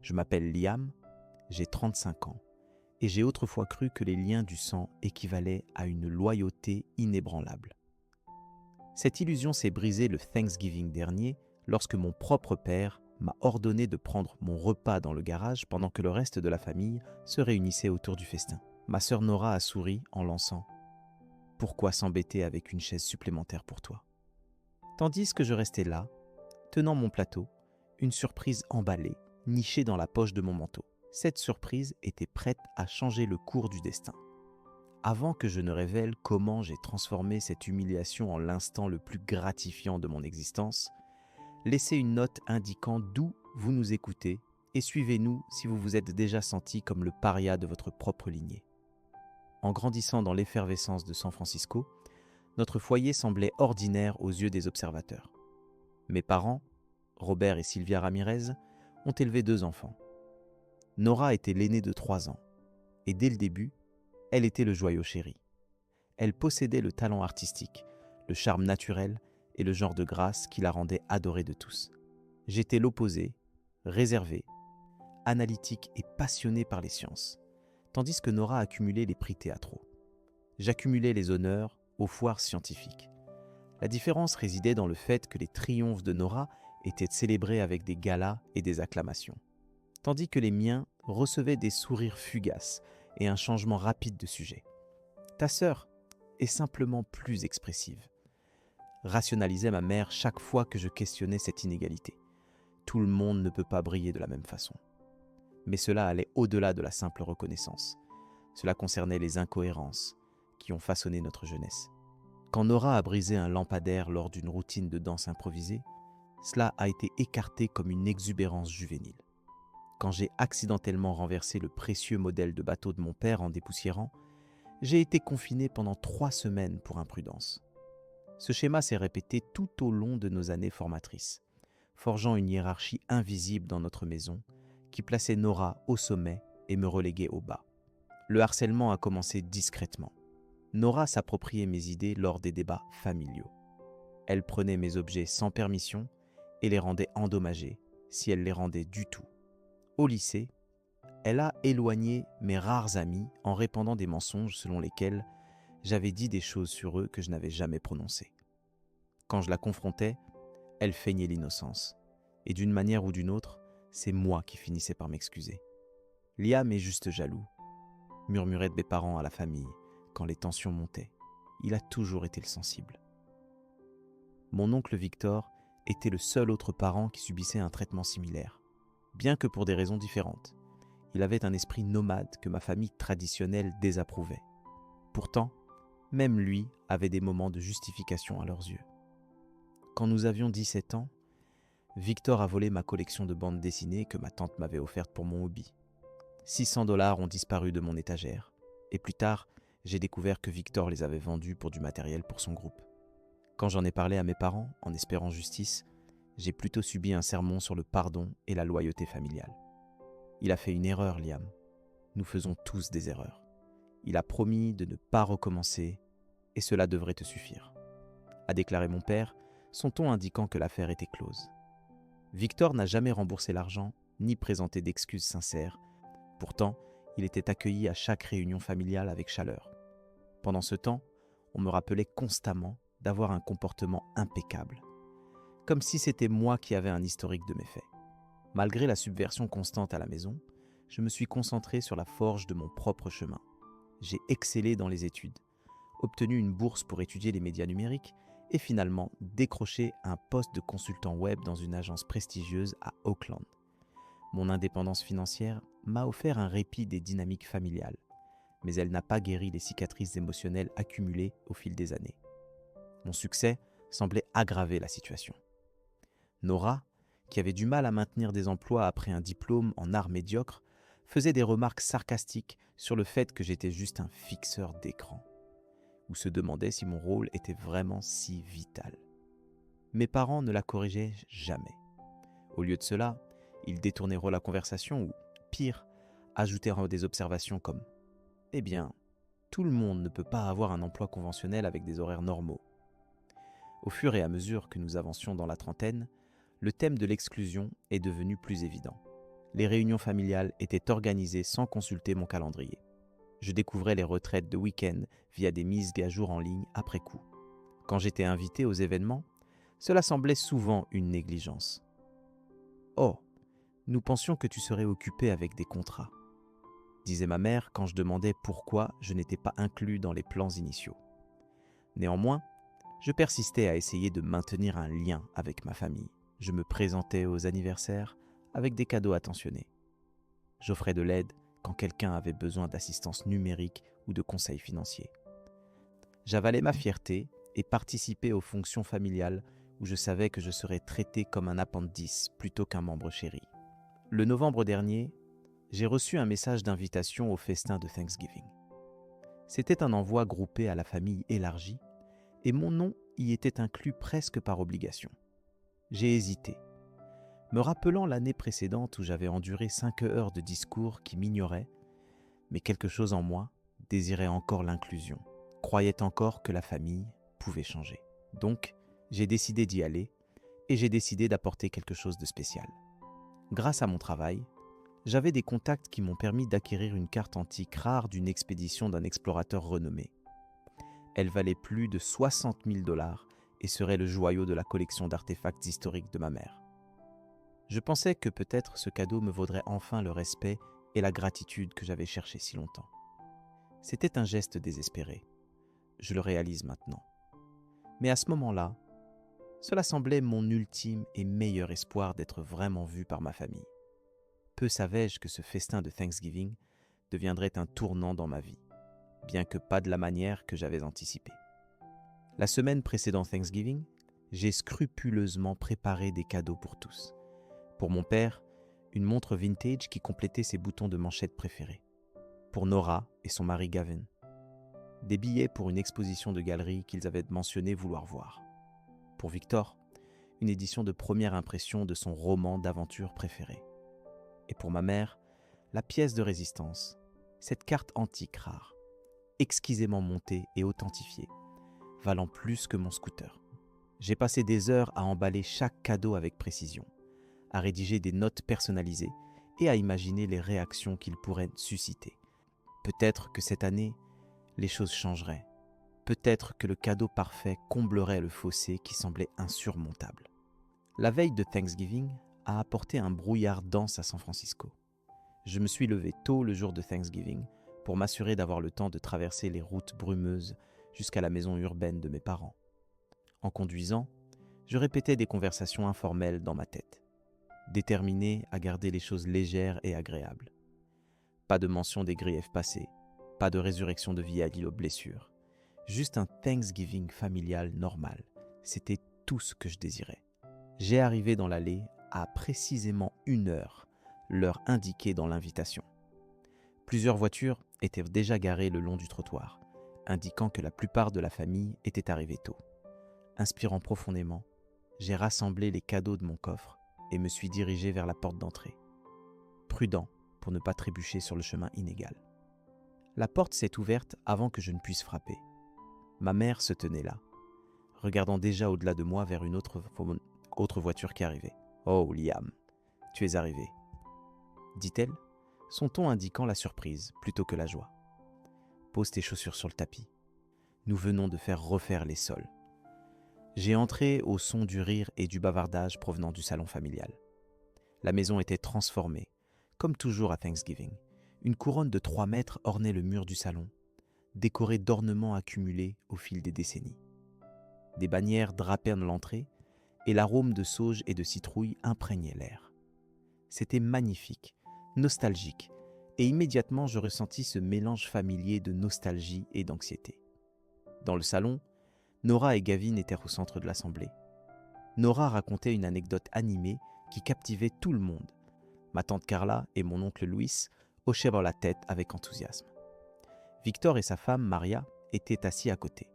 Je m'appelle Liam, j'ai 35 ans, et j'ai autrefois cru que les liens du sang équivalaient à une loyauté inébranlable. Cette illusion s'est brisée le Thanksgiving dernier lorsque mon propre père m'a ordonné de prendre mon repas dans le garage pendant que le reste de la famille se réunissait autour du festin. Ma sœur Nora a souri en lançant « Pourquoi s'embêter avec une chaise supplémentaire pour toi ?» Tandis que je restais là, tenant mon plateau, une surprise emballée, nichée dans la poche de mon manteau. Cette surprise était prête à changer le cours du destin. Avant que je ne révèle comment j'ai transformé cette humiliation en l'instant le plus gratifiant de mon existence, laissez une note indiquant d'où vous nous écoutez et suivez-nous si vous vous êtes déjà senti comme le paria de votre propre lignée. En grandissant dans l'effervescence de San Francisco, notre foyer semblait ordinaire aux yeux des observateurs. Mes parents, Robert et Sylvia Ramirez, ont élevé 2 enfants. Nora était l'aînée de 3 ans, et dès le début, elle était le joyau chéri. Elle possédait le talent artistique, le charme naturel et le genre de grâce qui la rendait adorée de tous. J'étais l'opposé, réservé, analytique et passionné par les sciences, tandis que Nora accumulait les prix théâtraux. J'accumulais les honneurs aux foires scientifiques. La différence résidait dans le fait que les triomphes de Nora étaient célébrés avec des galas et des acclamations, tandis que les miens recevaient des sourires fugaces et un changement rapide de sujet. Ta sœur est simplement plus expressive, rationalisait ma mère chaque fois que je questionnais cette inégalité. Tout le monde ne peut pas briller de la même façon. Mais cela allait au-delà de la simple reconnaissance. Cela concernait les incohérences qui ont façonné notre jeunesse. Quand Nora a brisé un lampadaire lors d'une routine de danse improvisée, cela a été écarté comme une exubérance juvénile. Quand j'ai accidentellement renversé le précieux modèle de bateau de mon père en dépoussiérant, j'ai été confiné pendant 3 semaines pour imprudence. Ce schéma s'est répété tout au long de nos années formatrices, forgeant une hiérarchie invisible dans notre maison qui plaçait Nora au sommet et me reléguait au bas. Le harcèlement a commencé discrètement. Nora s'appropriait mes idées lors des débats familiaux. Elle prenait mes objets sans permission et les rendait endommagés, si elle les rendait du tout. Au lycée, elle a éloigné mes rares amis en répandant des mensonges selon lesquels j'avais dit des choses sur eux que je n'avais jamais prononcées. Quand je la confrontais, elle feignait l'innocence. Et d'une manière ou d'une autre, c'est moi qui finissais par m'excuser. Liam est juste jaloux, murmuraient mes parents à la famille quand les tensions montaient. Il a toujours été le sensible. Mon oncle Victor était le seul autre parent qui subissait un traitement similaire, bien que pour des raisons différentes. Il avait un esprit nomade que ma famille traditionnelle désapprouvait. Pourtant, même lui avait des moments de justification à leurs yeux. Quand nous avions 17 ans, Victor a volé ma collection de bandes dessinées que ma tante m'avait offerte pour mon hobby. 600 $ ont disparu de mon étagère, et plus tard, j'ai découvert que Victor les avait vendus pour du matériel pour son groupe. Quand j'en ai parlé à mes parents, en espérant justice, j'ai plutôt subi un sermon sur le pardon et la loyauté familiale. Il a fait une erreur, Liam. Nous faisons tous des erreurs. Il a promis de ne pas recommencer, et cela devrait te suffire, a déclaré mon père, son ton indiquant que l'affaire était close. Victor n'a jamais remboursé l'argent, ni présenté d'excuses sincères. Pourtant, il était accueilli à chaque réunion familiale avec chaleur. Pendant ce temps, on me rappelait constamment d'avoir un comportement impeccable, comme si c'était moi qui avais un historique de méfaits. Malgré la subversion constante à la maison, je me suis concentré sur la forge de mon propre chemin. J'ai excellé dans les études, obtenu une bourse pour étudier les médias numériques et finalement décroché un poste de consultant web dans une agence prestigieuse à Oakland. Mon indépendance financière m'a offert un répit des dynamiques familiales, mais elle n'a pas guéri les cicatrices émotionnelles accumulées au fil des années. Mon succès semblait aggraver la situation. Nora, qui avait du mal à maintenir des emplois après un diplôme en art médiocre, faisait des remarques sarcastiques sur le fait que j'étais juste un fixeur d'écran, ou se demandait si mon rôle était vraiment si vital. Mes parents ne la corrigeaient jamais. Au lieu de cela, ils détournaient la conversation ou, pire, ajoutèrent des observations comme « Eh bien, tout le monde ne peut pas avoir un emploi conventionnel avec des horaires normaux. » Au fur et à mesure que nous avancions dans la trentaine, le thème de l'exclusion est devenu plus évident. les réunions familiales étaient organisées sans consulter mon calendrier. Je découvrais les retraites de week-end via des mises à jour en ligne après coup. Quand j'étais invité aux événements, cela semblait souvent une négligence. « Oh, nous pensions que tu serais occupé avec des contrats », disait ma mère quand je demandais pourquoi je n'étais pas inclus dans les plans initiaux. Néanmoins, je persistais à essayer de maintenir un lien avec ma famille. Je me présentais aux anniversaires avec des cadeaux attentionnés. J'offrais de l'aide quand quelqu'un avait besoin d'assistance numérique ou de conseils financiers. J'avalais ma fierté et participais aux fonctions familiales où je savais que je serais traité comme un appendice plutôt qu'un membre chéri. Le novembre dernier, j'ai reçu un message d'invitation au festin de Thanksgiving. C'était un envoi groupé à la famille élargie et mon nom y était inclus presque par obligation. J'ai hésité, me rappelant l'année précédente où j'avais enduré 5 heures de discours qui m'ignoraient, mais quelque chose en moi désirait encore l'inclusion, croyait encore que la famille pouvait changer. Donc, j'ai décidé d'y aller et j'ai décidé d'apporter quelque chose de spécial. Grâce à mon travail, j'avais des contacts qui m'ont permis d'acquérir une carte antique rare d'une expédition d'un explorateur renommé. Elle valait plus de 60 000 $ et serait le joyau de la collection d'artefacts historiques de ma mère. Je pensais que peut-être ce cadeau me vaudrait enfin le respect et la gratitude que j'avais cherché si longtemps. C'était un geste désespéré. Je le réalise maintenant. Mais à ce moment-là, cela semblait mon ultime et meilleur espoir d'être vraiment vu par ma famille. Peu savais-je que ce festin de Thanksgiving deviendrait un tournant dans ma vie, bien que pas de la manière que j'avais anticipée. La semaine précédant Thanksgiving, j'ai scrupuleusement préparé des cadeaux pour tous. Pour mon père, une montre vintage qui complétait ses boutons de manchette préférés. Pour Nora et son mari Gavin, des billets pour une exposition de galerie qu'ils avaient mentionné vouloir voir. Pour Victor, une édition de première impression de son roman d'aventure préféré. Et pour ma mère, la pièce de résistance, cette carte antique rare, exquisément montée et authentifiée, valant plus que mon scooter. J'ai passé des heures à emballer chaque cadeau avec précision, à rédiger des notes personnalisées et à imaginer les réactions qu'ils pourraient susciter. Peut-être que cette année, les choses changeraient. Peut-être que le cadeau parfait comblerait le fossé qui semblait insurmontable. La veille de Thanksgiving a apporté un brouillard dense à San Francisco. Je me suis levé tôt le jour de Thanksgiving pour m'assurer d'avoir le temps de traverser les routes brumeuses jusqu'à la maison urbaine de mes parents. En conduisant, je répétais des conversations informelles dans ma tête, déterminé à garder les choses légères et agréables. Pas de mention des griefs passés, pas de résurrection de vieilles blessures. Juste un Thanksgiving familial normal. C'était tout ce que je désirais. J'ai arrivé dans l'allée à précisément 1 heure, l'heure indiquée dans l'invitation. Plusieurs voitures étaient déjà garées le long du trottoir, indiquant que la plupart de la famille était arrivée tôt. Inspirant profondément, j'ai rassemblé les cadeaux de mon coffre et me suis dirigé vers la porte d'entrée. Prudent pour ne pas trébucher sur le chemin inégal. La porte s'est ouverte avant que je ne puisse frapper. Ma mère se tenait là, regardant déjà au-delà de moi vers une autre voiture qui arrivait. « Oh, Liam, tu es arrivé », dit-elle, son ton indiquant la surprise plutôt que la joie. « Pose tes chaussures sur le tapis. Nous venons de faire refaire les sols. » J'ai entré au son du rire et du bavardage provenant du salon familial. La maison était transformée, comme toujours à Thanksgiving. Une couronne de 3 mètres ornait le mur du salon, décorée d'ornements accumulés au fil des décennies. Des bannières drapaient l'entrée et l'arôme de sauge et de citrouille imprégnait l'air. C'était magnifique, nostalgique, et immédiatement je ressentis ce mélange familier de nostalgie et d'anxiété. Dans le salon, Nora et Gavin étaient au centre de l'assemblée. Nora racontait une anecdote animée qui captivait tout le monde. Ma tante Carla et mon oncle Louis hochaient la tête avec enthousiasme. Victor et sa femme, Maria, étaient assis à côté.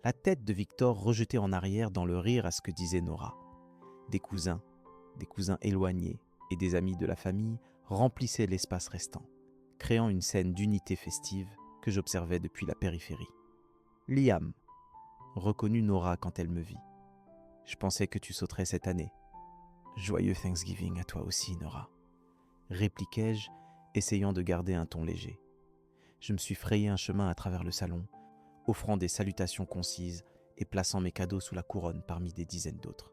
La tête de Victor rejetée en arrière dans le rire à ce que disait Nora. Des cousins éloignés et des amis de la famille remplissaient l'espace restant, créant une scène d'unité festive que j'observais depuis la périphérie. « Liam », reconnut Nora quand elle me vit. « Je pensais que tu sauterais cette année. » « Joyeux Thanksgiving à toi aussi, Nora. » répliquai-je, essayant de garder un ton léger. Je me suis frayé un chemin à travers le salon, offrant des salutations concises et plaçant mes cadeaux sous la couronne parmi des dizaines d'autres.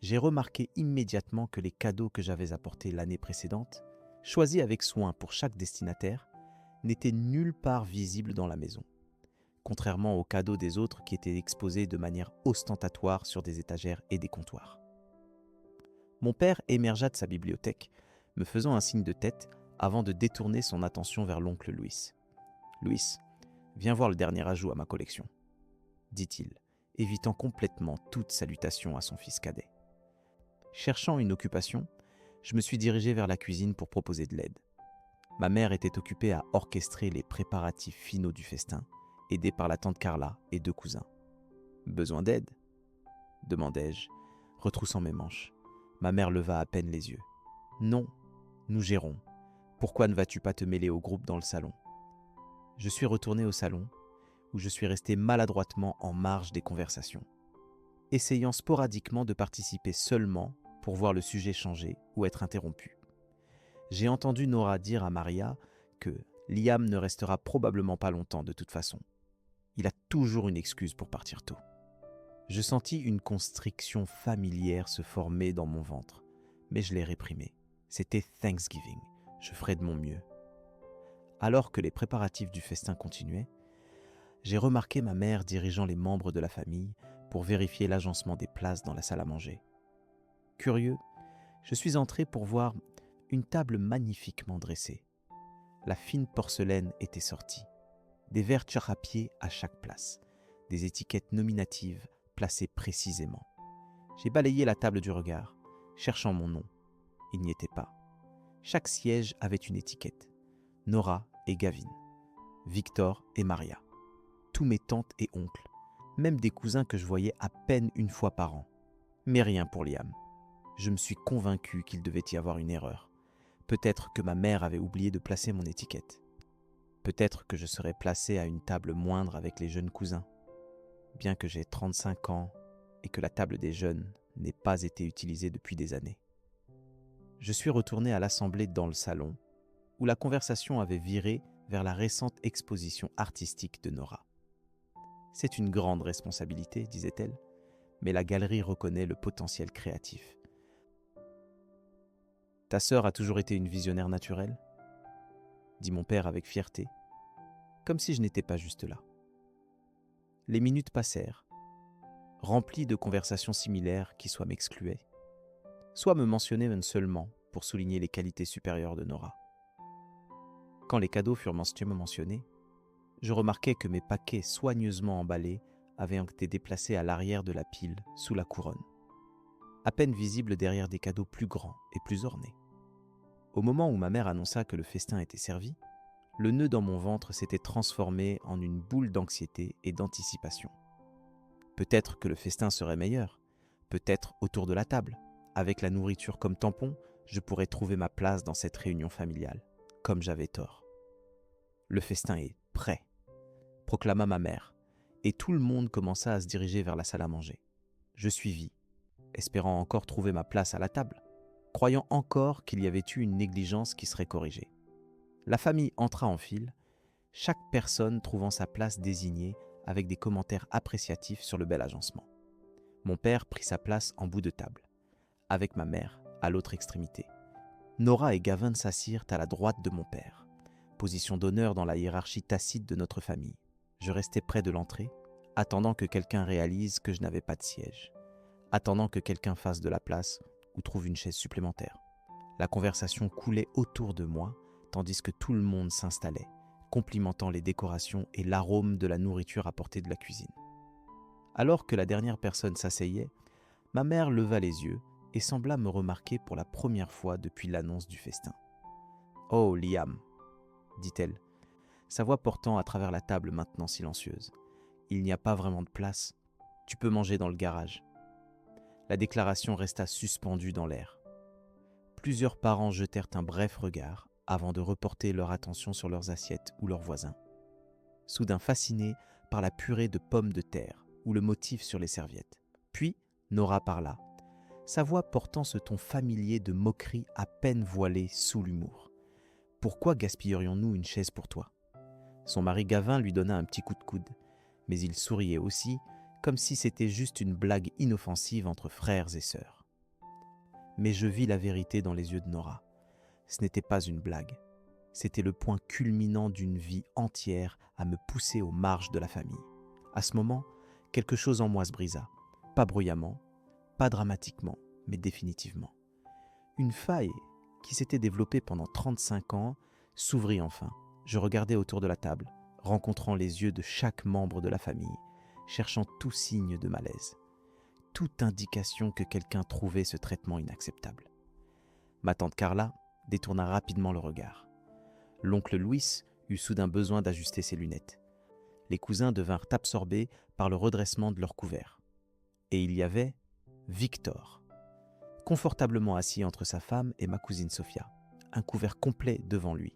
J'ai remarqué immédiatement que les cadeaux que j'avais apportés l'année précédente, choisis avec soin pour chaque destinataire, n'étaient nulle part visibles dans la maison, contrairement aux cadeaux des autres qui étaient exposés de manière ostentatoire sur des étagères et des comptoirs. Mon père émergea de sa bibliothèque, me faisant un signe de tête avant de détourner son attention vers l'oncle Louis. « Louis, viens voir le dernier ajout à ma collection, » dit-il, évitant complètement toute salutation à son fils cadet. Cherchant une occupation, je me suis dirigé vers la cuisine pour proposer de l'aide. Ma mère était occupée à orchestrer les préparatifs finaux du festin, aidée par la tante Carla et 2 cousins. « Besoin d'aide ?» demandai-je, retroussant mes manches. Ma mère leva à peine les yeux. « Non, nous gérons. Pourquoi ne vas-tu pas te mêler au groupe dans le salon ?» Je suis retourné au salon, où je suis resté maladroitement en marge des conversations, essayant sporadiquement de participer seulement pour voir le sujet changer ou être interrompu. J'ai entendu Nora dire à Maria que Liam ne restera probablement pas longtemps de toute façon. Il a toujours une excuse pour partir tôt. Je sentis une constriction familière se former dans mon ventre, mais je l'ai réprimée. C'était Thanksgiving, je ferai de mon mieux. Alors que les préparatifs du festin continuaient, j'ai remarqué ma mère dirigeant les membres de la famille pour vérifier l'agencement des places dans la salle à manger. Curieux, je suis entré pour voir une table magnifiquement dressée. La fine porcelaine était sortie, des verres charrapiers à chaque place, des étiquettes nominatives placées précisément. J'ai balayé la table du regard, cherchant mon nom. Il n'y était pas. Chaque siège avait une étiquette. Nora et Gavin, Victor et Maria, tous mes tantes et oncles, même des cousins que je voyais à peine une fois par an. Mais rien pour Liam. Je me suis convaincu qu'il devait y avoir une erreur. Peut-être que ma mère avait oublié de placer mon étiquette. Peut-être que je serais placé à une table moindre avec les jeunes cousins, bien que j'ai 35 ans et que la table des jeunes n'ait pas été utilisée depuis des années. Je suis retourné à l'assemblée dans le salon, où la conversation avait viré vers la récente exposition artistique de Nora. « C'est une grande responsabilité, disait-elle, mais la galerie reconnaît le potentiel créatif. » « Ta sœur a toujours été une visionnaire naturelle ?» dit mon père avec fierté, comme si je n'étais pas juste là. Les minutes passèrent, remplies de conversations similaires qui soit m'excluaient, soit me mentionnaient seulement pour souligner les qualités supérieures de Nora. Quand les cadeaux furent mentionnés, je remarquai que mes paquets soigneusement emballés avaient été déplacés à l'arrière de la pile sous la couronne, à peine visible derrière des cadeaux plus grands et plus ornés. Au moment où ma mère annonça que le festin était servi, le nœud dans mon ventre s'était transformé en une boule d'anxiété et d'anticipation. Peut-être que le festin serait meilleur, peut-être autour de la table. Avec la nourriture comme tampon, je pourrais trouver ma place dans cette réunion familiale, comme j'avais tort. Le festin est prêt, proclama ma mère, et tout le monde commença à se diriger vers la salle à manger. Je suivis, espérant encore trouver ma place à la table, croyant encore qu'il y avait eu une négligence qui serait corrigée. La famille entra en file, chaque personne trouvant sa place désignée avec des commentaires appréciatifs sur le bel agencement. Mon père prit sa place en bout de table, avec ma mère à l'autre extrémité. Nora et Gavin s'assirent à la droite de mon père, position d'honneur dans la hiérarchie tacite de notre famille. Je restais près de l'entrée, attendant que quelqu'un réalise que je n'avais pas de siège, attendant que quelqu'un fasse de la place ou trouve une chaise supplémentaire. La conversation coulait autour de moi, tandis que tout le monde s'installait, complimentant les décorations et l'arôme de la nourriture apportée de la cuisine. Alors que la dernière personne s'asseyait, ma mère leva les yeux et sembla me remarquer pour la première fois depuis l'annonce du festin. « Oh, Liam !» dit-elle, sa voix portant à travers la table maintenant silencieuse. « Il n'y a pas vraiment de place. Tu peux manger dans le garage. » La déclaration resta suspendue dans l'air. Plusieurs parents jetèrent un bref regard avant de reporter leur attention sur leurs assiettes ou leurs voisins. Soudain fascinés par la purée de pommes de terre ou le motif sur les serviettes. Puis Nora parla, sa voix portant ce ton familier de moquerie à peine voilée sous l'humour. « Pourquoi gaspillerions-nous une chaise pour toi ?» Son mari Gavin lui donna un petit coup de coude, mais il souriait aussi, comme si c'était juste une blague inoffensive entre frères et sœurs. Mais je vis la vérité dans les yeux de Nora. Ce n'était pas une blague. C'était le point culminant d'une vie entière à me pousser aux marges de la famille. À ce moment, quelque chose en moi se brisa. Pas bruyamment, pas dramatiquement, mais définitivement. Une faille qui s'était développée pendant 35 ans s'ouvrit enfin. Je regardais autour de la table, rencontrant les yeux de chaque membre de la famille, cherchant tout signe de malaise, toute indication que quelqu'un trouvait ce traitement inacceptable. Ma tante Carla détourna rapidement le regard. L'oncle Louis eut soudain besoin d'ajuster ses lunettes. Les cousins devinrent absorbés par le redressement de leur couvert. Et il y avait Victor, confortablement assis entre sa femme et ma cousine Sophia, un couvert complet devant lui.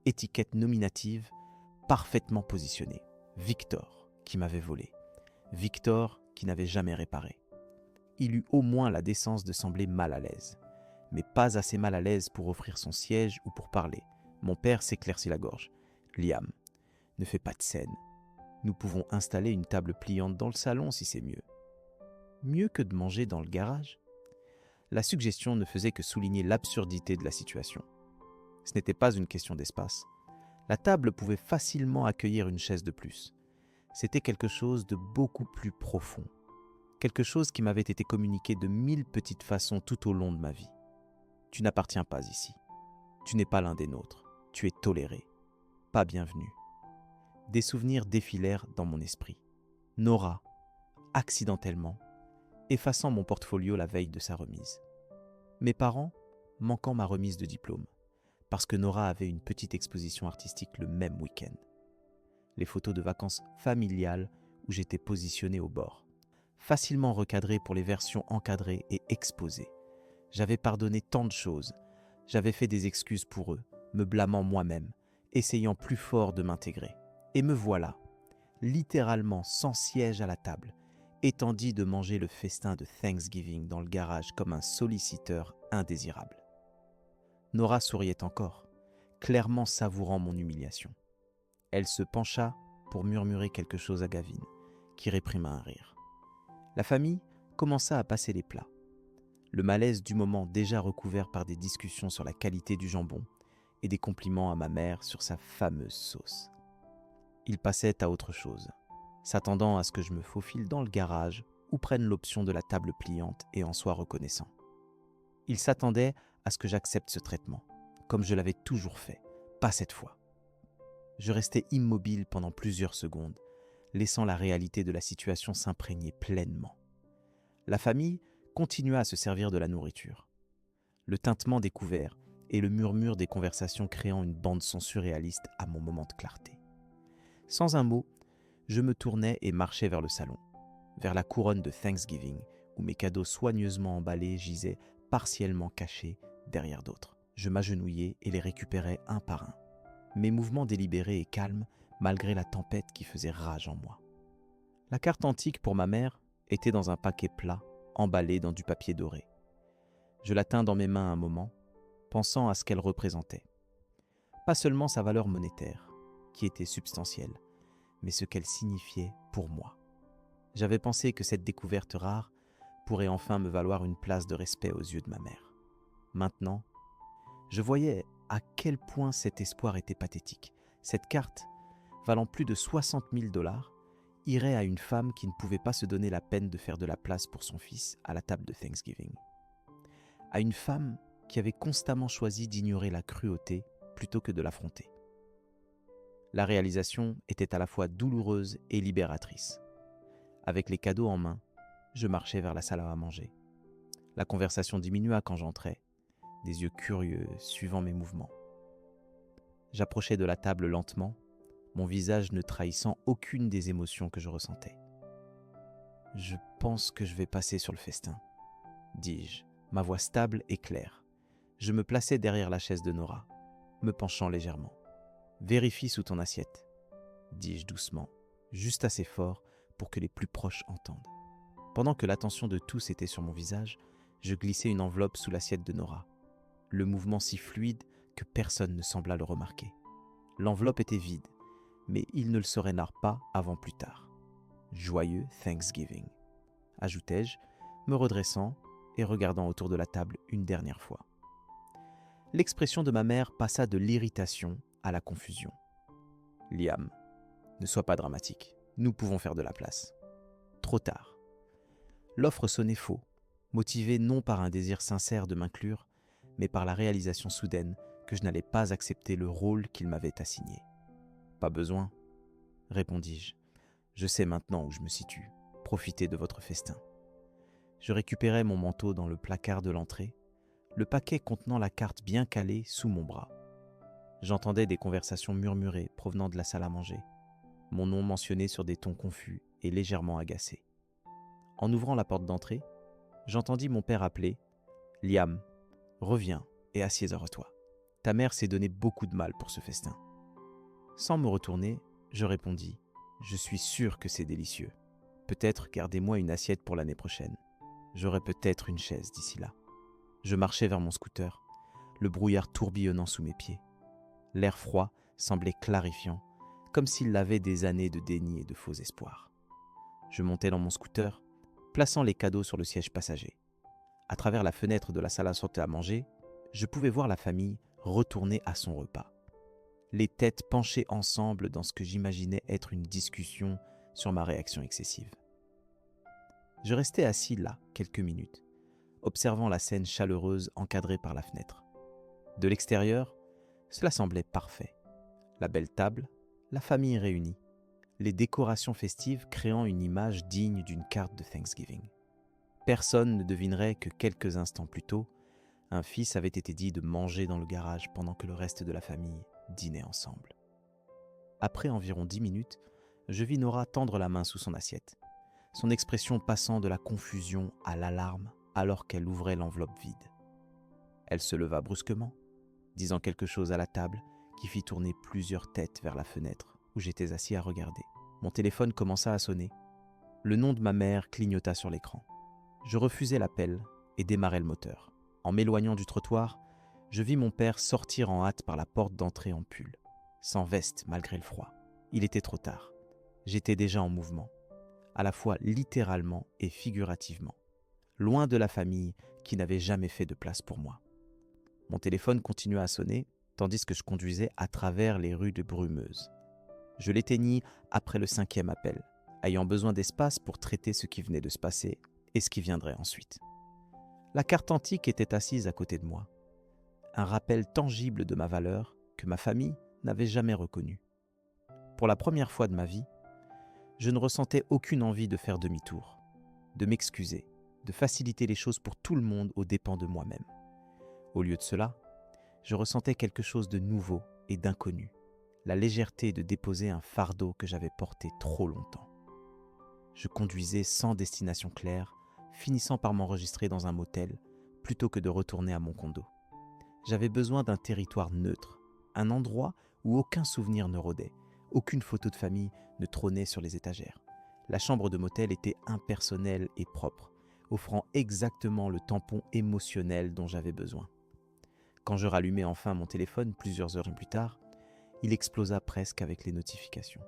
Étiquette nominative parfaitement positionnée. Victor qui m'avait volé. Victor qui n'avait jamais réparé. Il eut au moins la décence de sembler mal à l'aise, mais pas assez mal à l'aise pour offrir son siège ou pour parler. Mon père s'éclaircit la gorge. « Liam, ne fais pas de scène. Nous pouvons installer une table pliante dans le salon si c'est mieux. » Mieux que de manger dans le garage ? La suggestion ne faisait que souligner l'absurdité de la situation. Ce n'était pas une question d'espace. La table pouvait facilement accueillir une chaise de plus. C'était quelque chose de beaucoup plus profond. Quelque chose qui m'avait été communiqué de 1000 petites façons tout au long de ma vie. Tu n'appartiens pas ici. Tu n'es pas l'un des nôtres. Tu es toléré. Pas bienvenu. Des souvenirs défilèrent dans mon esprit. Nora, accidentellement, effaçant mon portfolio la veille de sa remise. Mes parents manquant ma remise de diplôme, parce que Nora avait une petite exposition artistique le même week-end. Les photos de vacances familiales où j'étais positionné au bord, facilement recadrées pour les versions encadrées et exposées. J'avais pardonné tant de choses, j'avais fait des excuses pour eux, me blâmant moi-même, essayant plus fort de m'intégrer. Et me voilà, littéralement sans siège à la table, étendu de manger le festin de Thanksgiving dans le garage comme un solliciteur indésirable. Nora souriait encore, clairement savourant mon humiliation. Elle se pencha pour murmurer quelque chose à Gavin, qui réprima un rire. La famille commença à passer les plats. Le malaise du moment déjà recouvert par des discussions sur la qualité du jambon et des compliments à ma mère sur sa fameuse sauce. Il passait à autre chose, s'attendant à ce que je me faufile dans le garage ou prenne l'option de la table pliante et en sois reconnaissant. Il s'attendait à ce que j'accepte ce traitement, comme je l'avais toujours fait, pas cette fois. Je restais immobile pendant plusieurs secondes, laissant la réalité de la situation s'imprégner pleinement. La famille continua à se servir de la nourriture. Le tintement des couverts et le murmure des conversations créant une bande-son surréaliste à mon moment de clarté. Sans un mot, je me tournai et marchai vers le salon, vers la couronne de Thanksgiving, où mes cadeaux soigneusement emballés gisaient partiellement cachés derrière d'autres. Je m'agenouillai et les récupérais un par un. Mes mouvements délibérés et calmes, malgré la tempête qui faisait rage en moi. La carte antique pour ma mère était dans un paquet plat, emballé dans du papier doré. Je la tins dans mes mains un moment, pensant à ce qu'elle représentait. Pas seulement sa valeur monétaire, qui était substantielle, mais ce qu'elle signifiait pour moi. J'avais pensé que cette découverte rare pourrait enfin me valoir une place de respect aux yeux de ma mère. Maintenant, je voyais à quel point cet espoir était pathétique. Cette carte, valant plus de 60 000 $, irait à une femme qui ne pouvait pas se donner la peine de faire de la place pour son fils à la table de Thanksgiving. À une femme qui avait constamment choisi d'ignorer la cruauté plutôt que de l'affronter. La réalisation était à la fois douloureuse et libératrice. Avec les cadeaux en main, je marchais vers la salle à manger. La conversation diminua quand j'entrais, des yeux curieux suivant mes mouvements. J'approchais de la table lentement, mon visage ne trahissant aucune des émotions que je ressentais. « Je pense que je vais passer sur le festin », dis-je, ma voix stable et claire. Je me plaçais derrière la chaise de Nora, me penchant légèrement. « Vérifie sous ton assiette », dis-je doucement, juste assez fort pour que les plus proches entendent. Pendant que l'attention de tous était sur mon visage, Je glissai une enveloppe sous l'assiette de Nora. Le mouvement si fluide que personne ne sembla le remarquer. L'enveloppe était vide, mais il ne le serait pas avant plus tard. Joyeux Thanksgiving, ajoutai-je, me redressant et regardant autour de la table une dernière fois. L'expression de ma mère passa de l'irritation à la confusion. « Liam, ne sois pas dramatique, nous pouvons faire de la place. » Trop tard. L'offre sonnait faux, motivée non par un désir sincère de m'inclure, mais par la réalisation soudaine que je n'allais pas accepter le rôle qu'il m'avait assigné. « Pas besoin, » répondis-je. « Je sais maintenant où je me situe. Profitez de votre festin. » Je récupérai mon manteau dans le placard de l'entrée, le paquet contenant la carte bien calée sous mon bras. J'entendais des conversations murmurées provenant de la salle à manger, mon nom mentionné sur des tons confus et légèrement agacés. En ouvrant la porte d'entrée, j'entendis mon père appeler « Liam, reviens et assieds-toi. Ta mère s'est donné beaucoup de mal pour ce festin. » Sans me retourner, je répondis « Je suis sûr que c'est délicieux. Peut-être gardez-moi une assiette pour l'année prochaine. J'aurai peut-être une chaise d'ici là. » Je marchais vers mon scooter, le brouillard tourbillonnant sous mes pieds. L'air froid semblait clarifiant, comme s'il lavait des années de déni et de faux espoirs. Je montais dans mon scooter, plaçant les cadeaux sur le siège passager. À travers la fenêtre de la salle à manger, je pouvais voir la famille retourner à son repas. Les têtes penchées ensemble dans ce que j'imaginais être une discussion sur ma réaction excessive. Je restais assis là quelques minutes, observant la scène chaleureuse encadrée par la fenêtre. De l'extérieur, cela semblait parfait. La belle table, la famille réunie, les décorations festives créant une image digne d'une carte de Thanksgiving. Personne ne devinerait que quelques instants plus tôt, un fils avait été dit de manger dans le garage pendant que le reste de la famille dînait ensemble. Après environ 10 minutes, je vis Nora tendre la main sous son assiette, son expression passant de la confusion à l'alarme alors qu'elle ouvrait l'enveloppe vide. Elle se leva brusquement, disant quelque chose à la table qui fit tourner plusieurs têtes vers la fenêtre où j'étais assis à regarder. Mon téléphone commença à sonner. Le nom de ma mère clignota sur l'écran. Je refusai l'appel et démarrai le moteur. En m'éloignant du trottoir, je vis mon père sortir en hâte par la porte d'entrée en pull, sans veste malgré le froid. Il était trop tard. J'étais déjà en mouvement, à la fois littéralement et figurativement, loin de la famille qui n'avait jamais fait de place pour moi. Mon téléphone continua à sonner, tandis que je conduisais à travers les rues de Brumeuse. Je l'éteignis après le 5e appel, ayant besoin d'espace pour traiter ce qui venait de se passer et ce qui viendrait ensuite. La carte antique était assise à côté de moi, un rappel tangible de ma valeur que ma famille n'avait jamais reconnue. Pour la première fois de ma vie, je ne ressentais aucune envie de faire demi-tour, de m'excuser, de faciliter les choses pour tout le monde aux dépens de moi-même. Au lieu de cela, je ressentais quelque chose de nouveau et d'inconnu, la légèreté de déposer un fardeau que j'avais porté trop longtemps. Je conduisais sans destination claire, finissant par m'enregistrer dans un motel plutôt que de retourner à mon condo. J'avais besoin d'un territoire neutre, un endroit où aucun souvenir ne rôdait, aucune photo de famille ne trônait sur les étagères. La chambre de motel était impersonnelle et propre, offrant exactement le tampon émotionnel dont j'avais besoin. Quand je rallumai enfin mon téléphone plusieurs heures plus tard, il explosa presque avec les notifications.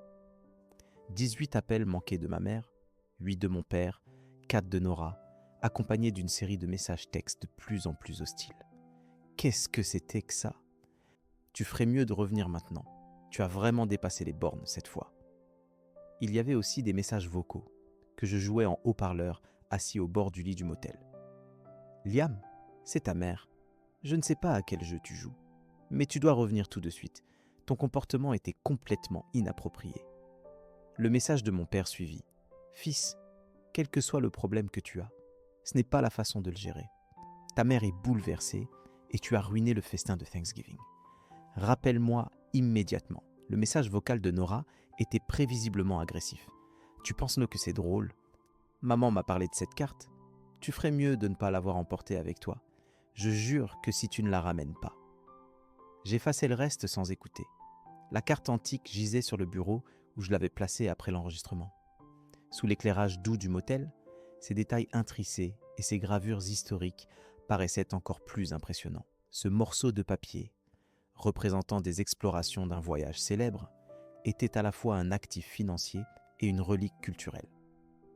18 appels manqués de ma mère, 8 de mon père, 4 de Nora, accompagnés d'une série de messages textes de plus en plus hostiles. Qu'est-ce que c'était que ça ? Tu ferais mieux de revenir maintenant. Tu as vraiment dépassé les bornes cette fois. Il y avait aussi des messages vocaux que je jouais en haut-parleur assis au bord du lit du motel. Liam, c'est ta mère. Je ne sais pas à quel jeu tu joues, mais tu dois revenir tout de suite. Ton comportement était complètement inapproprié. Le message de mon père suivit. Fils, quel que soit le problème que tu as, ce n'est pas la façon de le gérer. Ta mère est bouleversée et tu as ruiné le festin de Thanksgiving. Rappelle-moi immédiatement. Le message vocal de Nora était prévisiblement agressif. Tu penses que c'est drôle ? Maman m'a parlé de cette carte. Tu ferais mieux de ne pas l'avoir emportée avec toi. Je jure que si tu ne la ramènes pas. J'effaçai le reste sans écouter. La carte antique gisait sur le bureau où je l'avais placée après l'enregistrement. Sous l'éclairage doux du motel, ses détails intricés et ses gravures historiques paraissaient encore plus impressionnants. Ce morceau de papier, représentant des explorations d'un voyage célèbre, était à la fois un actif financier et une relique culturelle.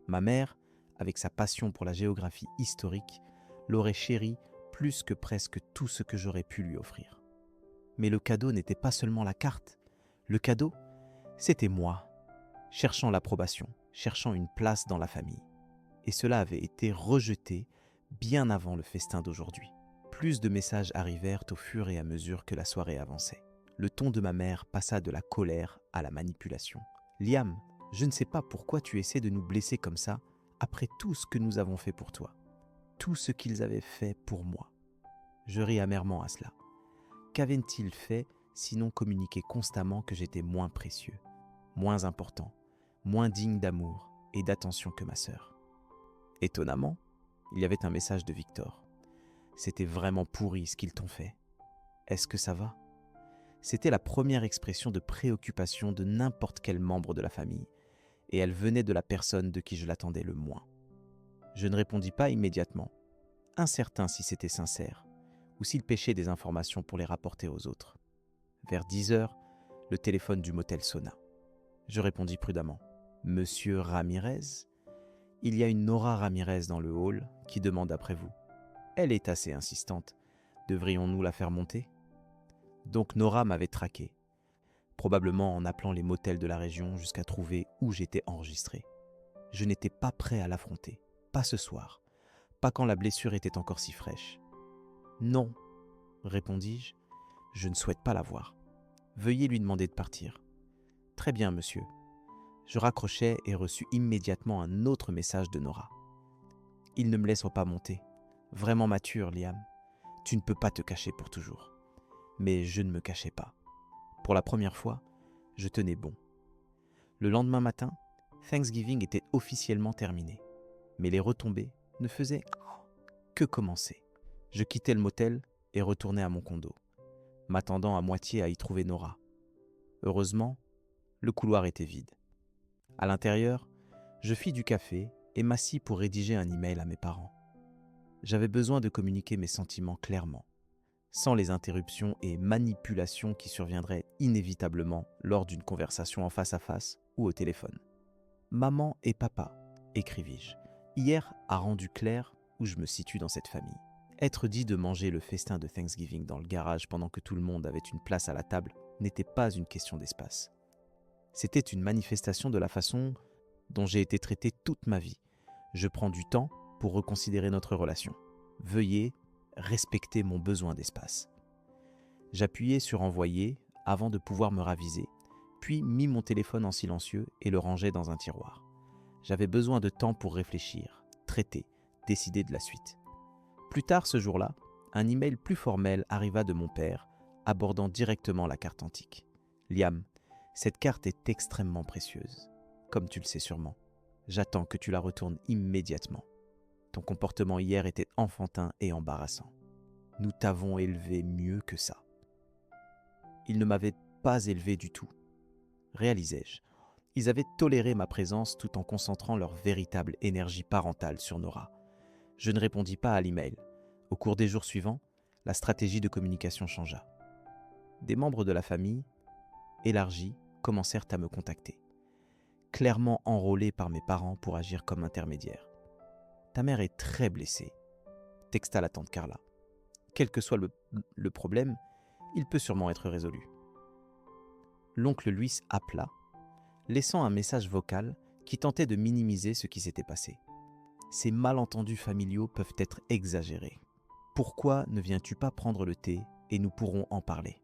Ma mère, avec sa passion pour la géographie historique, l'aurait chéri plus que presque tout ce que j'aurais pu lui offrir. Mais le cadeau n'était pas seulement la carte. Le cadeau, c'était moi, cherchant l'approbation, cherchant une place dans la famille. Et cela avait été rejeté bien avant le festin d'aujourd'hui. Plus de messages arrivèrent au fur et à mesure que la soirée avançait. Le ton de ma mère passa de la colère à la manipulation. « Liam, je ne sais pas pourquoi tu essaies de nous blesser comme ça après tout ce que nous avons fait pour toi. Tout ce qu'ils avaient fait pour moi. » Je ris amèrement à cela. Qu'avaient-ils fait sinon communiquer constamment que j'étais moins précieux, moins important, moins digne d'amour et d'attention que ma sœur? Étonnamment, il y avait un message de Victor. C'était vraiment pourri ce qu'ils t'ont fait. Est-ce que ça va? C'était la première expression de préoccupation de n'importe quel membre de la famille, et elle venait de la personne de qui je l'attendais le moins. Je ne répondis pas immédiatement, incertain si c'était sincère, ou s'il pêchait des informations pour les rapporter aux autres. Vers 10 heures, le téléphone du motel sonna. Je répondis prudemment. « Monsieur Ramirez ? Il y a une Nora Ramirez dans le hall qui demande après vous. Elle est assez insistante. Devrions-nous la faire monter ?» Donc Nora m'avait traqué, probablement en appelant les motels de la région jusqu'à trouver où j'étais enregistré. Je n'étais pas prêt à l'affronter, pas ce soir, pas quand la blessure était encore si fraîche. « Non, » répondis-je, « je ne souhaite pas la voir. Veuillez lui demander de partir. »« Très bien, monsieur. » Je raccrochai et reçus immédiatement un autre message de Nora. « Ils ne me laisseront pas monter. Vraiment mature, Liam. Tu ne peux pas te cacher pour toujours. » Mais je ne me cachais pas. Pour la première fois, je tenais bon. Le lendemain matin, Thanksgiving était officiellement terminé. Mais les retombées ne faisaient que commencer. Je quittais le motel et retournais à mon condo, m'attendant à moitié à y trouver Nora. Heureusement, le couloir était vide. À l'intérieur, je fis du café et m'assis pour rédiger un email à mes parents. J'avais besoin de communiquer mes sentiments clairement, sans les interruptions et manipulations qui surviendraient inévitablement lors d'une conversation en face à face ou au téléphone. « Maman et papa », écrivis-je, « hier a rendu clair où je me situe dans cette famille. Être dit de manger le festin de Thanksgiving dans le garage pendant que tout le monde avait une place à la table n'était pas une question d'espace. C'était une manifestation de la façon dont j'ai été traité toute ma vie. Je prends du temps pour reconsidérer notre relation. Veuillez respecter mon besoin d'espace. » J'appuyai sur envoyer avant de pouvoir me raviser, puis mis mon téléphone en silencieux et le rangeai dans un tiroir. J'avais besoin de temps pour réfléchir, traiter, décider de la suite. Plus tard ce jour-là, un email plus formel arriva de mon père, abordant directement la carte antique. « Liam, cette carte est extrêmement précieuse. Comme tu le sais sûrement, j'attends que tu la retournes immédiatement. Ton comportement hier était enfantin et embarrassant. Nous t'avons élevé mieux que ça. » Ils ne m'avaient pas élevé du tout, réalisai-je. Ils avaient toléré ma présence tout en concentrant leur véritable énergie parentale sur Nora. Je ne répondis pas à l'email. Au cours des jours suivants, la stratégie de communication changea. Des membres de la famille, élargie, commencèrent à me contacter, clairement enrôlés par mes parents pour agir comme intermédiaires. « Ta mère est très blessée », texta la tante Carla. « Quel que soit le problème, il peut sûrement être résolu. » L'oncle Luis appela, laissant un message vocal qui tentait de minimiser ce qui s'était passé. Ces malentendus familiaux peuvent être exagérés. Pourquoi ne viens-tu pas prendre le thé et nous pourrons en parler?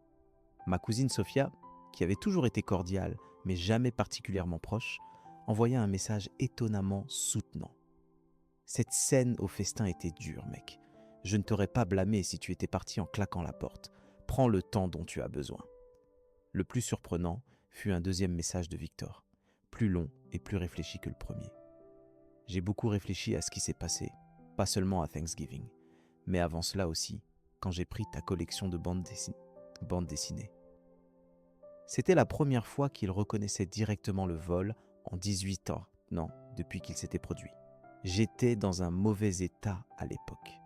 Ma cousine Sophia, qui avait toujours été cordiale mais jamais particulièrement proche, envoya un message étonnamment soutenant. Cette scène au festin était dure, mec. Je ne t'aurais pas blâmé si tu étais parti en claquant la porte. Prends le temps dont tu as besoin. Le plus surprenant fut un deuxième message de Victor, plus long et plus réfléchi que le premier. J'ai beaucoup réfléchi à ce qui s'est passé, pas seulement à Thanksgiving, mais avant cela aussi, quand j'ai pris ta collection de bandes dessinées. C'était la première fois qu'il reconnaissait directement le vol en 18 ans, non, depuis qu'il s'était produit. J'étais dans un mauvais état à l'époque,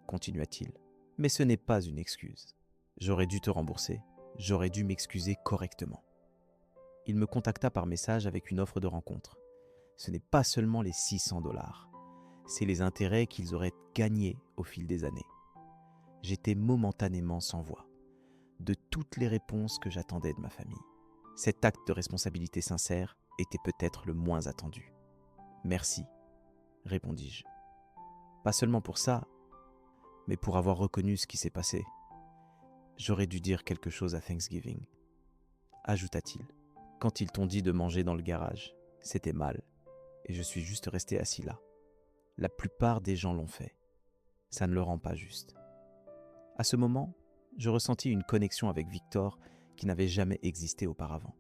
continua-t-il. Mais ce n'est pas une excuse. J'aurais dû te rembourser, j'aurais dû m'excuser correctement. Il me contacta par message avec une offre de rencontre. Ce n'est pas seulement les $600, c'est les intérêts qu'ils auraient gagnés au fil des années. J'étais momentanément sans voix, de toutes les réponses que j'attendais de ma famille. Cet acte de responsabilité sincère était peut-être le moins attendu. « Merci », répondis-je. Pas seulement pour ça, mais pour avoir reconnu ce qui s'est passé. J'aurais dû dire quelque chose à Thanksgiving, ajouta-t-il. Quand ils t'ont dit de manger dans le garage, c'était mal, et je suis juste resté assis là. La plupart des gens l'ont fait. Ça ne le rend pas juste. À ce moment, je ressentis une connexion avec Victor qui n'avait jamais existé auparavant,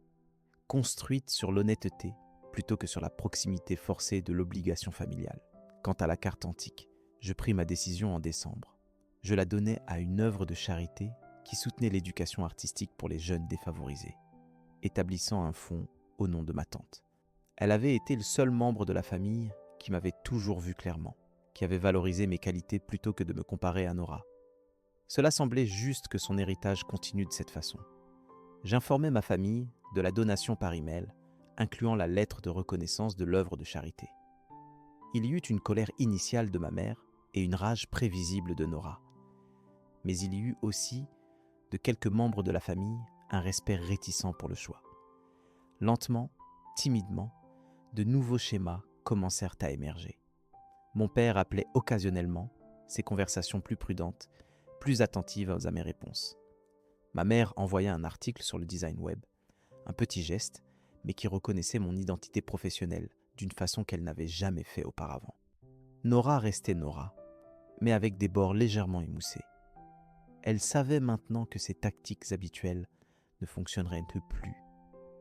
construite sur l'honnêteté plutôt que sur la proximité forcée de l'obligation familiale. Quant à la carte antique, je pris ma décision en décembre. Je la donnai à une œuvre de charité qui soutenait l'éducation artistique pour les jeunes défavorisés, établissant un fonds au nom de ma tante. Elle avait été le seul membre de la famille qui m'avait toujours vu clairement, qui avait valorisé mes qualités plutôt que de me comparer à Nora. Cela semblait juste que son héritage continue de cette façon. J'informai ma famille de la donation par email, incluant la lettre de reconnaissance de l'œuvre de charité. Il y eut une colère initiale de ma mère et une rage prévisible de Nora. Mais il y eut aussi, de quelques membres de la famille, un respect réticent pour le choix. Lentement, timidement, de nouveaux schémas commencèrent à émerger. Mon père appelait occasionnellement, ses conversations plus prudentes, plus attentives à mes réponses. Ma mère envoya un article sur le design web, un petit geste, mais qui reconnaissait mon identité professionnelle d'une façon qu'elle n'avait jamais fait auparavant. Nora restait Nora, mais avec des bords légèrement émoussés. Elle savait maintenant que ses tactiques habituelles ne fonctionneraient plus,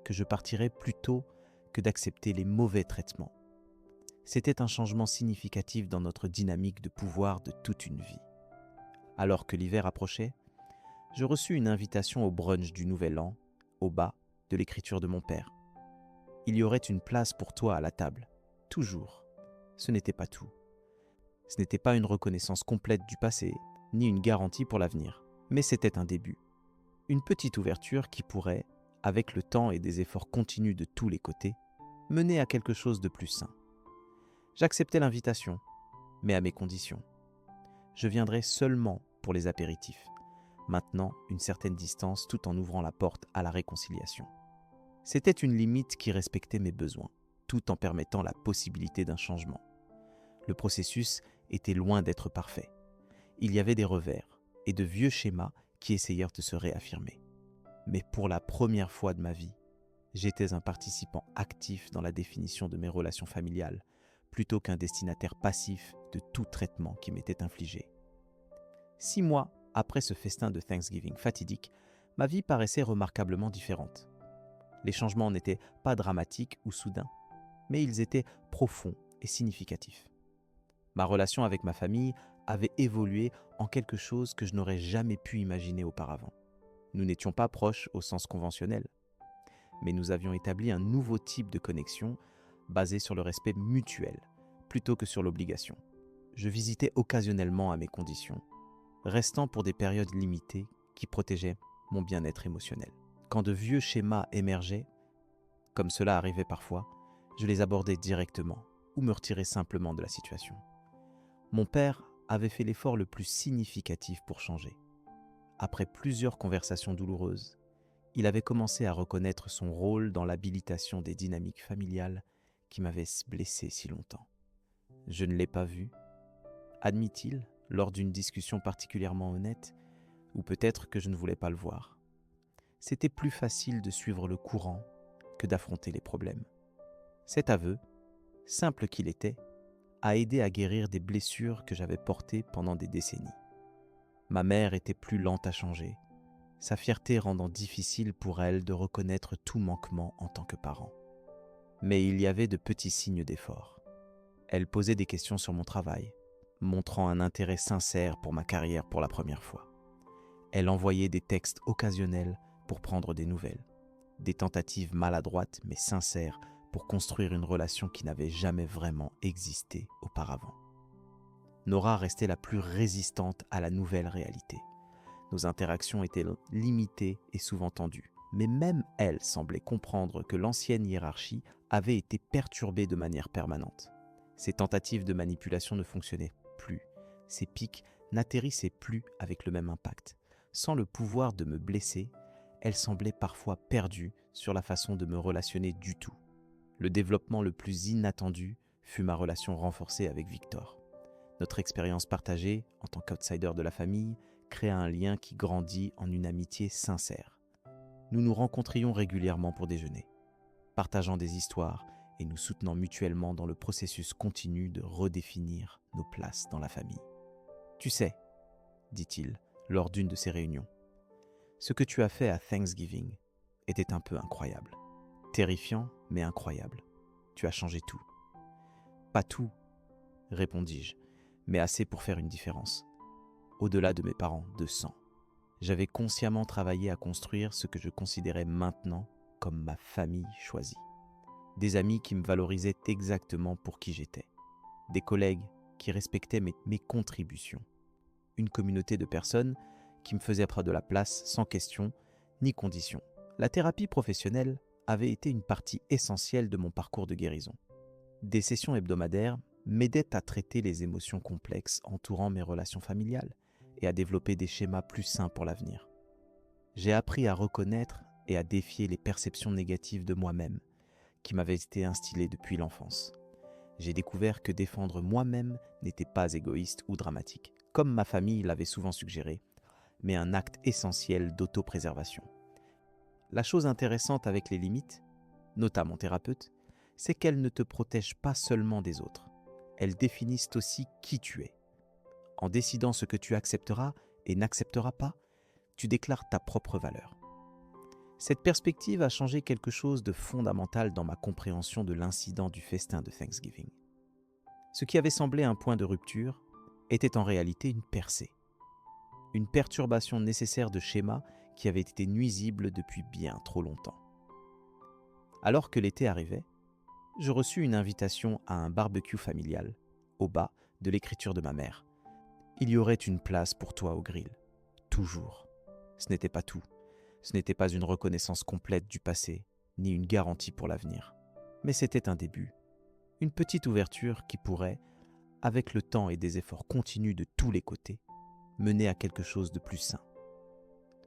que je partirais plutôt que d'accepter les mauvais traitements. C'était un changement significatif dans notre dynamique de pouvoir de toute une vie. Alors que l'hiver approchait, je reçus une invitation au brunch du Nouvel An, au bas de l'écriture de mon père. Il y aurait une place pour toi à la table, toujours. Ce n'était pas tout. Ce n'était pas une reconnaissance complète du passé, ni une garantie pour l'avenir, mais c'était un début. Une petite ouverture qui pourrait, avec le temps et des efforts continus de tous les côtés, mener à quelque chose de plus sain. J'acceptai l'invitation, mais à mes conditions. Je viendrai seulement pour les apéritifs, maintenant une certaine distance tout en ouvrant la porte à la réconciliation. C'était une limite qui respectait mes besoins, tout en permettant la possibilité d'un changement. Le processus était loin d'être parfait. Il y avait des revers et de vieux schémas qui essayèrent de se réaffirmer. Mais pour la première fois de ma vie, j'étais un participant actif dans la définition de mes relations familiales, plutôt qu'un destinataire passif de tout traitement qui m'était infligé. 6 mois après ce festin de Thanksgiving fatidique, ma vie paraissait remarquablement différente. Les changements n'étaient pas dramatiques ou soudains, mais ils étaient profonds et significatifs. Ma relation avec ma famille avait évolué en quelque chose que je n'aurais jamais pu imaginer auparavant. Nous n'étions pas proches au sens conventionnel, mais nous avions établi un nouveau type de connexion basé sur le respect mutuel, plutôt que sur l'obligation. Je visitais occasionnellement à mes conditions, restant pour des périodes limitées qui protégeaient mon bien-être émotionnel. Quand de vieux schémas émergeaient, comme cela arrivait parfois, je les abordais directement ou me retirais simplement de la situation. Mon père avait fait l'effort le plus significatif pour changer. Après plusieurs conversations douloureuses, il avait commencé à reconnaître son rôle dans l'habilitation des dynamiques familiales qui m'avaient blessé si longtemps. Je ne l'ai pas vu, admit-il, lors d'une discussion particulièrement honnête, ou peut-être que je ne voulais pas le voir. C'était plus facile de suivre le courant que d'affronter les problèmes. Cet aveu, simple qu'il était, a aidé à guérir des blessures que j'avais portées pendant des décennies. Ma mère était plus lente à changer, sa fierté rendant difficile pour elle de reconnaître tout manquement en tant que parent. Mais il y avait de petits signes d'effort. Elle posait des questions sur mon travail, montrant un intérêt sincère pour ma carrière pour la première fois. Elle envoyait des textes occasionnels pour prendre des nouvelles, des tentatives maladroites mais sincères pour construire une relation qui n'avait jamais vraiment existé auparavant. Nora restait la plus résistante à la nouvelle réalité. Nos interactions étaient limitées et souvent tendues, mais même elle semblait comprendre que l'ancienne hiérarchie avait été perturbée de manière permanente. Ses tentatives de manipulation ne fonctionnaient plus, ses pics n'atterrissaient plus avec le même impact. Sans le pouvoir de me blesser, elle semblait parfois perdue sur la façon de me relationner du tout. Le développement le plus inattendu fut ma relation renforcée avec Victor. Notre expérience partagée, en tant qu'outsider de la famille, créa un lien qui grandit en une amitié sincère. Nous nous rencontrions régulièrement pour déjeuner, partageant des histoires et nous soutenant mutuellement dans le processus continu de redéfinir nos places dans la famille. « Tu sais, dit-il lors d'une de ces réunions, ce que tu as fait à Thanksgiving était un peu incroyable. Terrifiant, mais incroyable. Tu as changé tout. » « Pas tout, répondis-je, mais assez pour faire une différence. Au-delà de mes parents de sang, j'avais consciemment travaillé à construire ce que je considérais maintenant comme ma famille choisie. Des amis qui me valorisaient exactement pour qui j'étais. Des collègues qui respectaient mes contributions. Une communauté de personnes qui me faisaient prendre de la place sans question ni condition. La thérapie professionnelle avait été une partie essentielle de mon parcours de guérison. Des sessions hebdomadaires m'aidaient à traiter les émotions complexes entourant mes relations familiales et à développer des schémas plus sains pour l'avenir. J'ai appris à reconnaître et à défier les perceptions négatives de moi-même qui m'avaient été instillées depuis l'enfance. J'ai découvert que défendre moi-même n'était pas égoïste ou dramatique, comme ma famille l'avait souvent suggéré, mais un acte essentiel d'autopréservation. La chose intéressante avec les limites, nota mon thérapeute, c'est qu'elles ne te protègent pas seulement des autres. Elles définissent aussi qui tu es. En décidant ce que tu accepteras et n'accepteras pas, tu déclares ta propre valeur. Cette perspective a changé quelque chose de fondamental dans ma compréhension de l'incident du festin de Thanksgiving. Ce qui avait semblé un point de rupture était en réalité une percée. Une perturbation nécessaire de schémas qui avait été nuisible depuis bien trop longtemps. Alors que l'été arrivait, je reçus une invitation à un barbecue familial, au bas de l'écriture de ma mère. Il y aurait une place pour toi au grill. Toujours. Ce n'était pas tout. Ce n'était pas une reconnaissance complète du passé, ni une garantie pour l'avenir. Mais c'était un début. Une petite ouverture qui pourrait, avec le temps et des efforts continus de tous les côtés, mener à quelque chose de plus sain.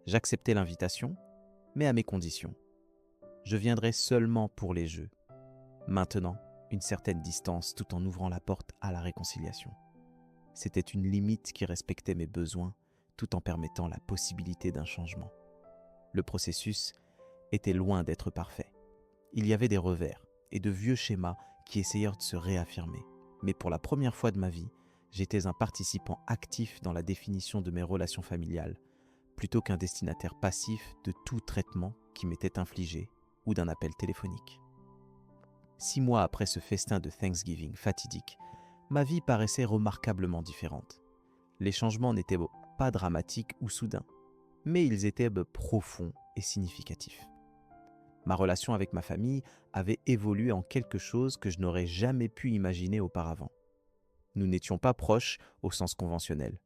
J'acceptai l'invitation, mais à mes conditions. Je viendrai seulement pour les jeux. Maintenant, une certaine distance tout en ouvrant la porte à la réconciliation. C'était une limite qui respectait mes besoins tout en permettant la possibilité d'un changement. Le processus était loin d'être parfait. Il y avait des revers et de vieux schémas qui essayèrent de se réaffirmer. Mais pour la première fois de ma vie, j'étais un participant actif dans la définition de mes relations familiales, plutôt qu'un destinataire passif de tout traitement qui m'était infligé ou d'un appel téléphonique. 6 mois après ce festin de Thanksgiving fatidique, ma vie paraissait remarquablement différente. Les changements n'étaient pas dramatiques ou soudains, mais ils étaient profonds et significatifs. Ma relation avec ma famille avait évolué en quelque chose que je n'aurais jamais pu imaginer auparavant. Nous n'étions pas proches au sens conventionnel,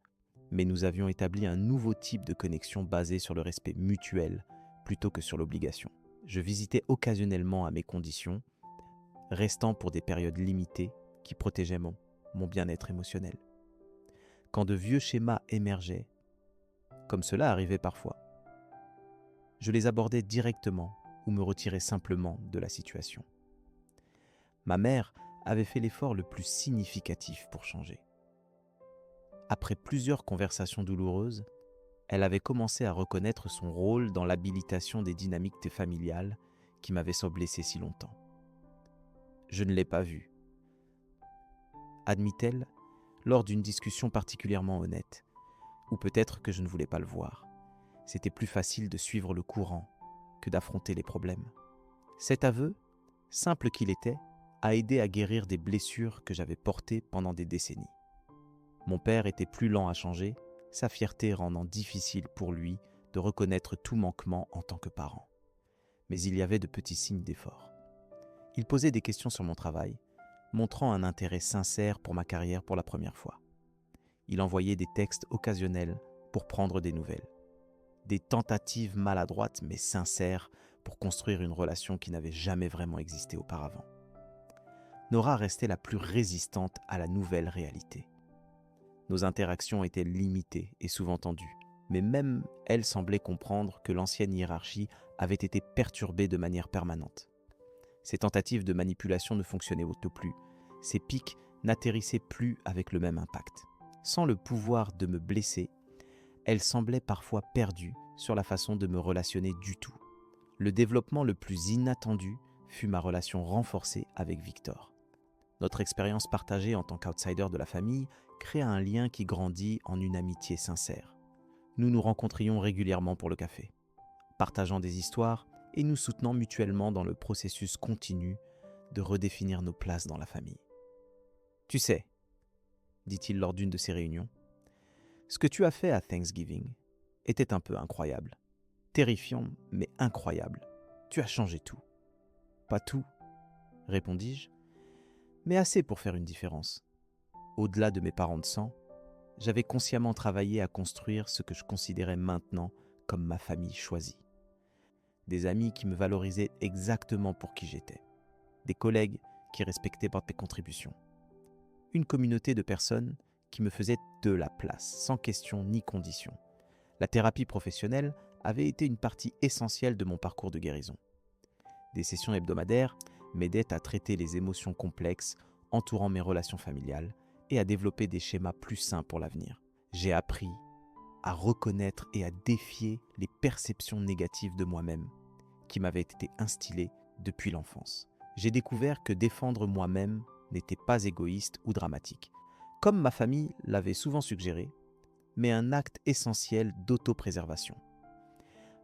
mais nous avions établi un nouveau type de connexion basé sur le respect mutuel plutôt que sur l'obligation. Je visitais occasionnellement à mes conditions, restant pour des périodes limitées qui protégeaient mon bien-être émotionnel. Quand de vieux schémas émergeaient, comme cela arrivait parfois, je les abordais directement ou me retirais simplement de la situation. Ma mère avait fait l'effort le plus significatif pour changer. Après plusieurs conversations douloureuses, elle avait commencé à reconnaître son rôle dans l'habilitation des dynamiques familiales qui m'avaient semblé blessé si longtemps. Je ne l'ai pas vue, admit-elle, lors d'une discussion particulièrement honnête, ou peut-être que je ne voulais pas le voir. C'était plus facile de suivre le courant que d'affronter les problèmes. Cet aveu, simple qu'il était, a aidé à guérir des blessures que j'avais portées pendant des décennies. Mon père était plus lent à changer, sa fierté rendant difficile pour lui de reconnaître tout manquement en tant que parent. Mais il y avait de petits signes d'effort. Il posait des questions sur mon travail, montrant un intérêt sincère pour ma carrière pour la première fois. Il envoyait des textes occasionnels pour prendre des nouvelles. Des tentatives maladroites mais sincères pour construire une relation qui n'avait jamais vraiment existé auparavant. Nora restait la plus résistante à la nouvelle réalité. Nos interactions étaient limitées et souvent tendues, mais même elle semblait comprendre que l'ancienne hiérarchie avait été perturbée de manière permanente. Ses tentatives de manipulation ne fonctionnaient plus, ses pics n'atterrissaient plus avec le même impact. Sans le pouvoir de me blesser, elle semblait parfois perdue sur la façon de me relationner du tout. Le développement le plus inattendu fut ma relation renforcée avec Victor. Notre expérience partagée en tant qu'outsider de la famille créa un lien qui grandit en une amitié sincère. Nous nous rencontrions régulièrement pour le café, partageant des histoires et nous soutenant mutuellement dans le processus continu de redéfinir nos places dans la famille. « Tu sais, » dit-il lors d'une de ces réunions, « ce que tu as fait à Thanksgiving était un peu incroyable. Terrifiant, mais incroyable. Tu as changé tout. » « Pas tout, » répondis-je, mais assez pour faire une différence. Au-delà de mes parents de sang, j'avais consciemment travaillé à construire ce que je considérais maintenant comme ma famille choisie. Des amis qui me valorisaient exactement pour qui j'étais. Des collègues qui respectaient mes contributions. Une communauté de personnes qui me faisaient de la place, sans question ni condition. La thérapie professionnelle avait été une partie essentielle de mon parcours de guérison. Des sessions hebdomadaires m'aidaient à traiter les émotions complexes entourant mes relations familiales et à développer des schémas plus sains pour l'avenir. J'ai appris à reconnaître et à défier les perceptions négatives de moi-même qui m'avaient été instillées depuis l'enfance. J'ai découvert que défendre moi-même n'était pas égoïste ou dramatique, comme ma famille l'avait souvent suggéré, mais un acte essentiel d'autopréservation.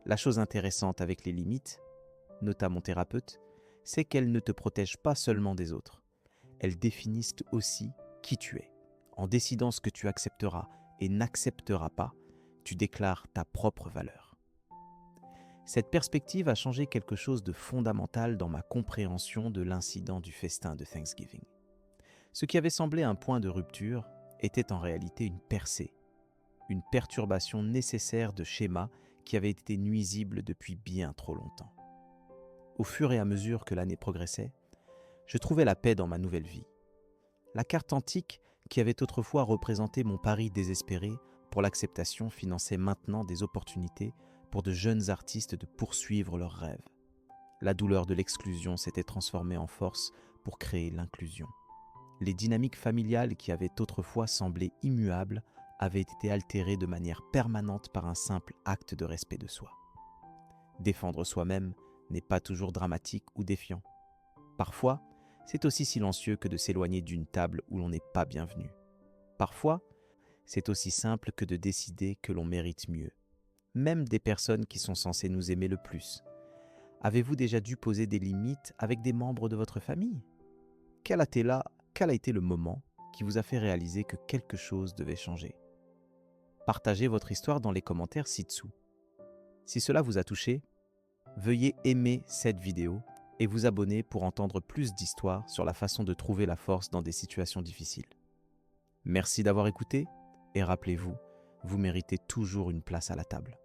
La chose intéressante avec les limites, nota mon thérapeute, c'est qu'elles ne te protègent pas seulement des autres. Elles définissent aussi qui tu es. En décidant ce que tu accepteras et n'accepteras pas, tu déclares ta propre valeur. Cette perspective a changé quelque chose de fondamental dans ma compréhension de l'incident du festin de Thanksgiving. Ce qui avait semblé un point de rupture était en réalité une percée, une perturbation nécessaire de schémas qui avaient été nuisibles depuis bien trop longtemps. Au fur et à mesure que l'année progressait, je trouvais la paix dans ma nouvelle vie. La carte antique qui avait autrefois représenté mon pari désespéré pour l'acceptation finançait maintenant des opportunités pour de jeunes artistes de poursuivre leurs rêves. La douleur de l'exclusion s'était transformée en force pour créer l'inclusion. Les dynamiques familiales qui avaient autrefois semblé immuables avaient été altérées de manière permanente par un simple acte de respect de soi. Défendre soi-même n'est pas toujours dramatique ou défiant. Parfois, c'est aussi silencieux que de s'éloigner d'une table où l'on n'est pas bienvenu. Parfois, c'est aussi simple que de décider que l'on mérite mieux, même des personnes qui sont censées nous aimer le plus. Avez-vous déjà dû poser des limites avec des membres de votre famille ? Quel a été le moment qui vous a fait réaliser que quelque chose devait changer ? Partagez votre histoire dans les commentaires ci-dessous. Si cela vous a touché, veuillez aimer cette vidéo et vous abonner pour entendre plus d'histoires sur la façon de trouver la force dans des situations difficiles. Merci d'avoir écouté et rappelez-vous, vous méritez toujours une place à la table.